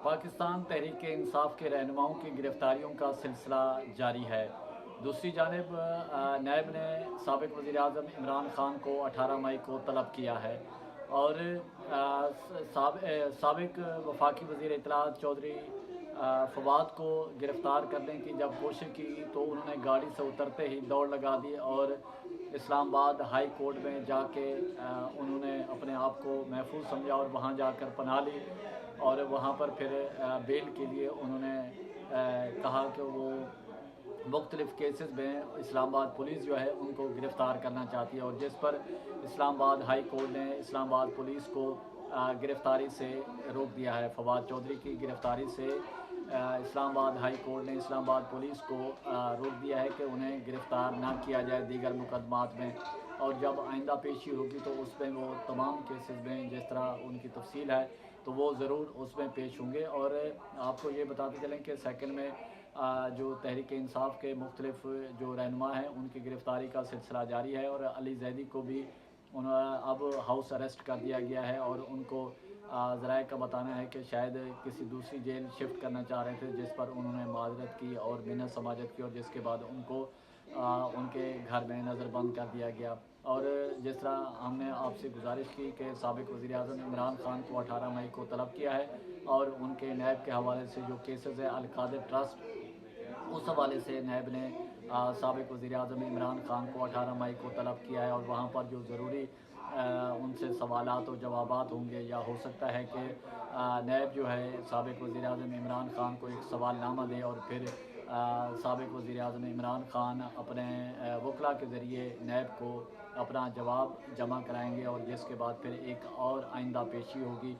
पाकिस्तान तहरीक इंसाफ के रहनुमाओं की गिरफ्तारियों का सिलसिला जारी है। दूसरी जानिब नैब ने साबिक वज़ीर-ए-आज़म इमरान खान को 18 मई को तलब किया है और साबिक वफाकी वज़ीर इत्तलात चौधरी फवाद को गिरफ़्तार करने की जब कोशिश की तो उन्होंने गाड़ी से उतरते ही दौड़ लगा दी और इस्लामाबाद हाई कोर्ट में जाके उन्होंने अपने आप को महफूज समझा और वहाँ जाकर पनाह ली और वहाँ पर फिर बेल के लिए उन्होंने कहा कि वो मुख्तलिफ़ केसेस में इस्लामाबाद पुलिस जो है उनको गिरफ़्तार करना चाहती है और जिस पर इस्लामाबाद हाई कोर्ट ने इस्लामाबाद पुलिस को गिरफ़्तारी से रोक दिया है। फवाद चौधरी की गिरफ़्तारी से इस्लामाबाद हाई कोर्ट ने इस्लामाबाद पुलिस को रोक दिया है कि उन्हें गिरफ़्तार ना किया जाए दीगर मुकदमात में, और जब आइंदा पेशी होगी तो उसमें वो तमाम केसेस में जिस तरह उनकी तफसील है तो वो ज़रूर उसमें पेश होंगे। और आपको ये बताते चलें कि सेकंड में जो तहरीक इंसाफ के मुख्तलिफ जो रहनुमा हैं उनकी गिरफ़्तारी का सिलसिला जारी है और अली ज़ैदी को भी अब हाउस अरेस्ट कर दिया गया है और उनको ज़राए का बताना है कि शायद किसी दूसरी जेल शिफ्ट करना चाह रहे थे, जिस पर उन्होंने माज़रत की और मिन्नत समाजत की और जिसके बाद उनको उनके घर में नज़रबंद कर दिया गया। और जिस तरह हमने आपसे गुजारिश की कि साबिक वज़ीर-ए-आज़म इमरान खान को 18 मई को तलब किया है और उनके नैब के हवाले से जो केसेस है अल-कादिर ट्रस्ट, उस हवाले से नैब ने साबिक वज़ीर-ए-आज़म इमरान खान को 18 मई को तलब किया है और वहाँ पर जो ज़रूरी उनसे सवालात और जवाबात होंगे, या हो सकता है कि नैब जो है साबिक वज़ीर-ए-आज़म इमरान खान को एक सवालनामा दे और फिर साबिक वज़ीर-ए-आज़म इमरान खान अपने वकला के ज़रिए नैब को अपना जवाब जमा कराएंगे और जिसके बाद फिर एक और आइंदा पेशी होगी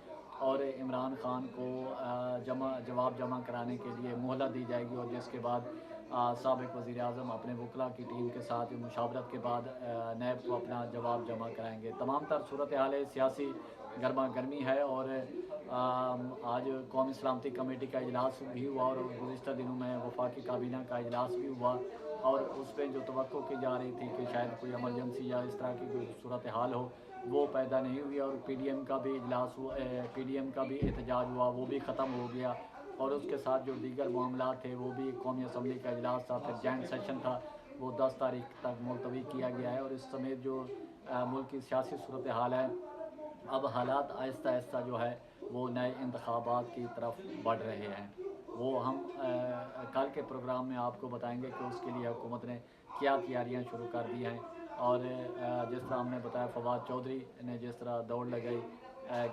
और इमरान खान को जवाब जमा कराने के लिए मोहलत दी जाएगी और जिसके बाद साबिक वज़ीर-ए-आज़म अपने वकला की टीम के साथ मुशावरत के बाद नैब को अपना जवाब जमा कराएंगे। तमाम तर सूरत हाल है, सियासी गर्मा गर्मी है और आज कौमी सलामती कमेटी का इजलास भी हुआ और गुज़िश्ता दिनों में वफाकी काबीना का इजलास भी हुआ और उस पर जो तवक्को की जा रही थी कि शायद कोई एमरजेंसी या इस तरह की कोई सूरत हाल हो, वो पैदा नहीं हुई और पीडीएम का भी इजलास हुआ, पीडीएम का भी एहतजाज हुआ, वो भी ख़त्म हो गया और उसके साथ जो दीगर मामला थे वो भी कौमी असम्बली का इजलास था, फिर जॉइंट सेशन था, वो 10 तारीख तक मुलतवी किया गया है। और इस समेत जो मुल्क की सियासी सूरत हाल है, अब हालात आहिस्ता आहिस्ता जो है वो नए इंतखाबात की तरफ बढ़ रहे हैं। वो हम कल के प्रोग्राम में आपको बताएंगे कि उसके लिए हुकूमत ने क्या तैयारियां शुरू कर दी हैं। और जिस तरह हमने बताया फवाद चौधरी ने जिस तरह दौड़ लगाई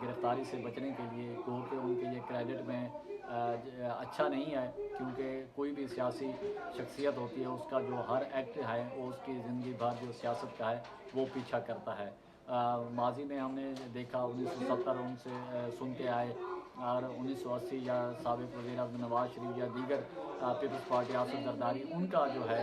गिरफ़्तारी से बचने के लिए, गो कि उनके ये क्रेडिट में अच्छा नहीं है, क्योंकि कोई भी सियासी शख्सियत होती है उसका जो हर एक्ट है वो उसकी ज़िंदगी भर जो सियासत का है वो पीछा करता है। माजी में हमने देखा 1970 उनसे सुनते आए और 1980 या साबिक वज़ीर-ए-आज़म नवाज़ शरीफ या दीगर पीपल्स पार्टी आसिफ ज़रदारी, उनका जो है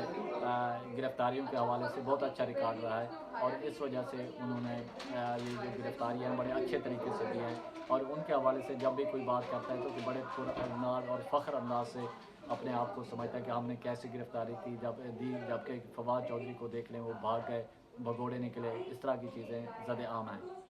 गिरफ़्तारियों के हवाले से बहुत अच्छा रिकॉर्ड रहा है और इस वजह से उन्होंने ये जो गिरफ़्तारियाँ बड़े अच्छे तरीके से दी हैं और उनके हवाले से जब भी कोई बात करता है तो कि बड़े पुरअंदाज़ और फ़ख्र अंदाज से अपने आप को समझता है कि हमने कैसे गिरफ़्तारी की जबकि फवाद चौधरी को देख लें वो भाग गए, भगोड़े निकले, इस तरह की चीज़ें ज़द-ए-आम हैं।